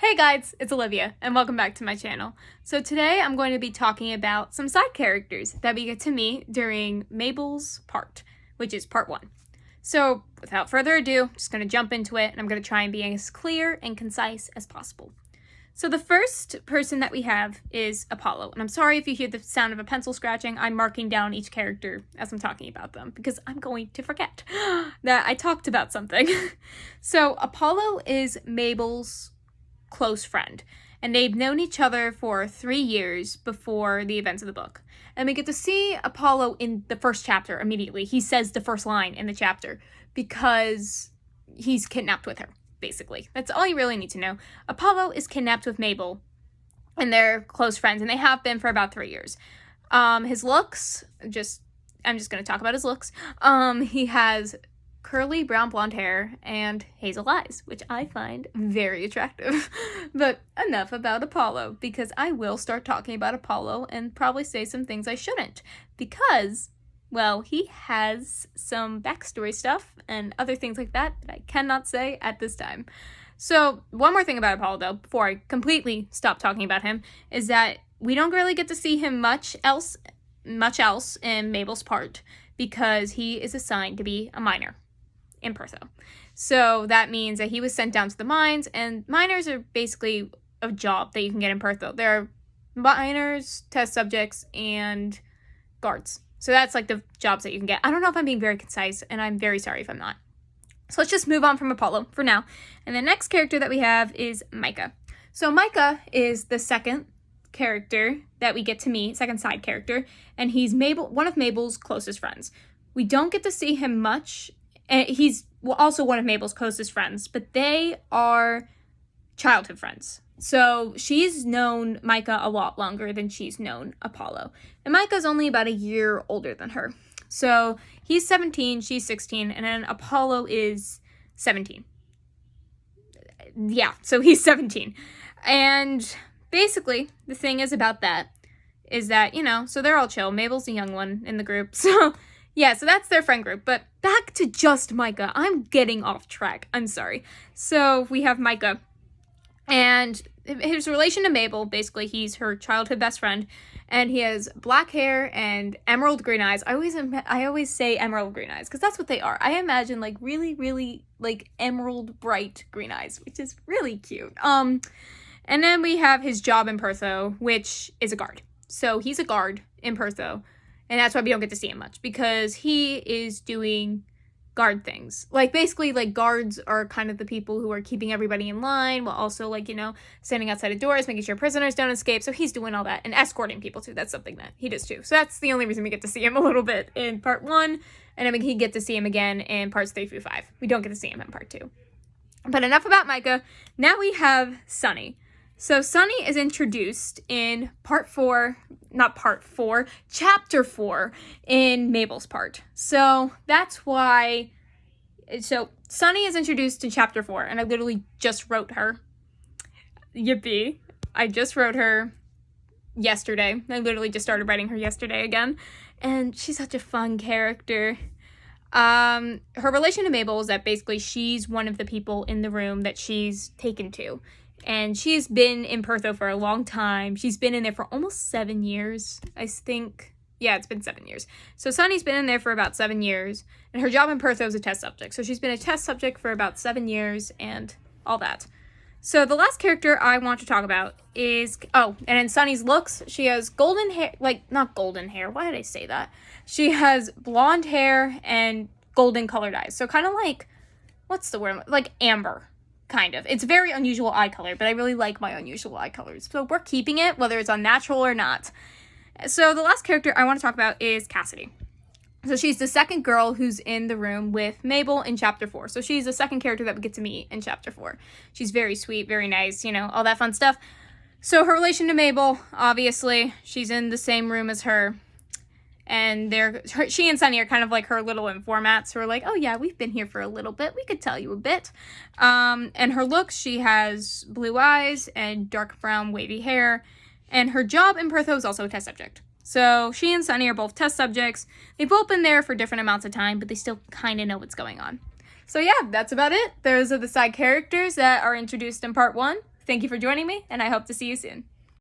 Hey guys, it's Olivia, and welcome back to my channel. So today I'm going to be talking about some side characters that we get to meet during Mabel's part, which is part 1. So without further ado, I'm just going to jump into it, and I'm going to try and be as clear and concise as possible. So the first person that we have is Apollo, and I'm sorry if you hear the sound of a pencil scratching. I'm marking down each character as I'm talking about them, because I'm going to forget that I talked about something. So Apollo is Mabel's close friend, and they've known each other for 3 years before the events of the book. And we get to see Apollo in the first chapter immediately. He says the first line in the chapter because he's kidnapped with her, basically. That's all you really need to know. Apollo is kidnapped with Mabel, and they're close friends, and they have been for about 3 years. His looks, I'm just going to talk about his looks. He has curly brown blonde hair and hazel eyes, which I find very attractive. But enough about Apollo, because I will start talking about Apollo and probably say some things I shouldn't, because, well, he has some backstory stuff and other things like that that I cannot say at this time. So one more thing about Apollo, though, before I completely stop talking about him, is that we don't really get to see him much else in Mabel's part, because he is assigned to be a miner in Pertho. So that means that he was sent down to the mines, and miners are basically a job that you can get in Pertho. There are miners, test subjects, and guards. So that's like the jobs that you can get. I don't know if I'm being very concise, and I'm very sorry if I'm not. So let's just move on from Apollo for now. And the next character that we have is Micah. So Micah is the second character that we get to meet, second side character, and he's one of Mabel's closest friends. We don't get to see him much. He's also one of Mabel's closest friends, but they are childhood friends. So she's known Micah a lot longer than she's known Apollo. And Micah's only about a year older than her. So he's 17, she's 16, and then Apollo is 17. Yeah, so he's 17. And basically, the thing is about that is that, so they're all chill. Mabel's the young one in the group, so yeah, so that's their friend group. But back to just Micah. I'm getting off track. I'm sorry. So we have Micah. And his relation to Mabel, basically, he's her childhood best friend. And he has black hair and emerald green eyes. I always say emerald green eyes, because that's what they are. I imagine, really, really, emerald bright green eyes, which is really cute. And then we have his job in Pertho, which is a guard. So he's a guard in Pertho. And that's why we don't get to see him much, because he is doing guard things. Basically, guards are kind of the people who are keeping everybody in line, while also, standing outside of doors, making sure prisoners don't escape. So he's doing all that, and escorting people, too. That's something that he does, too. So that's the only reason we get to see him a little bit in part 1, and then we get to see him again in parts 3 through 5. We don't get to see him in part 2. But enough about Micah. Now we have Sunny. So Sunny is introduced in chapter 4 in Mabel's part. So that's why, Sunny is introduced in chapter 4, and I literally just wrote her. Yippee. I just wrote her yesterday. I literally just started writing her yesterday again, and she's such a fun character. Her relation to Mabel is that basically she's one of the people in the room that she's taken to. And she's been in Pertho for a long time. She's been in there for almost 7 years, I think. Yeah, it's been 7 years. So Sunny's been in there for about 7 years. And her job in Pertho is a test subject. So she's been a test subject for about 7 years and all that. So the last character I want to talk about is... Oh, and in Sunny's looks, she has golden hair... not golden hair. Why did I say that? She has blonde hair and golden colored eyes. So kind of what's the word? Amber. Kind of. It's very unusual eye color, but I really like my unusual eye colors. So we're keeping it, whether it's unnatural or not. So the last character I want to talk about is Cassidy. So she's the second girl who's in the room with Mabel in chapter 4. So she's the second character that we get to meet in chapter 4. She's very sweet, very nice, all that fun stuff. So her relation to Mabel, obviously, she's in the same room as her. And she and Sunny are kind of like her little informats who are like, oh yeah, we've been here for a little bit. We could tell you a bit. And her looks, she has blue eyes and dark brown wavy hair. And her job in Pertho is also a test subject. So she and Sunny are both test subjects. They've both been there for different amounts of time, but they still kind of know what's going on. So yeah, that's about it. Those are the side characters that are introduced in part 1. Thank you for joining me, and I hope to see you soon.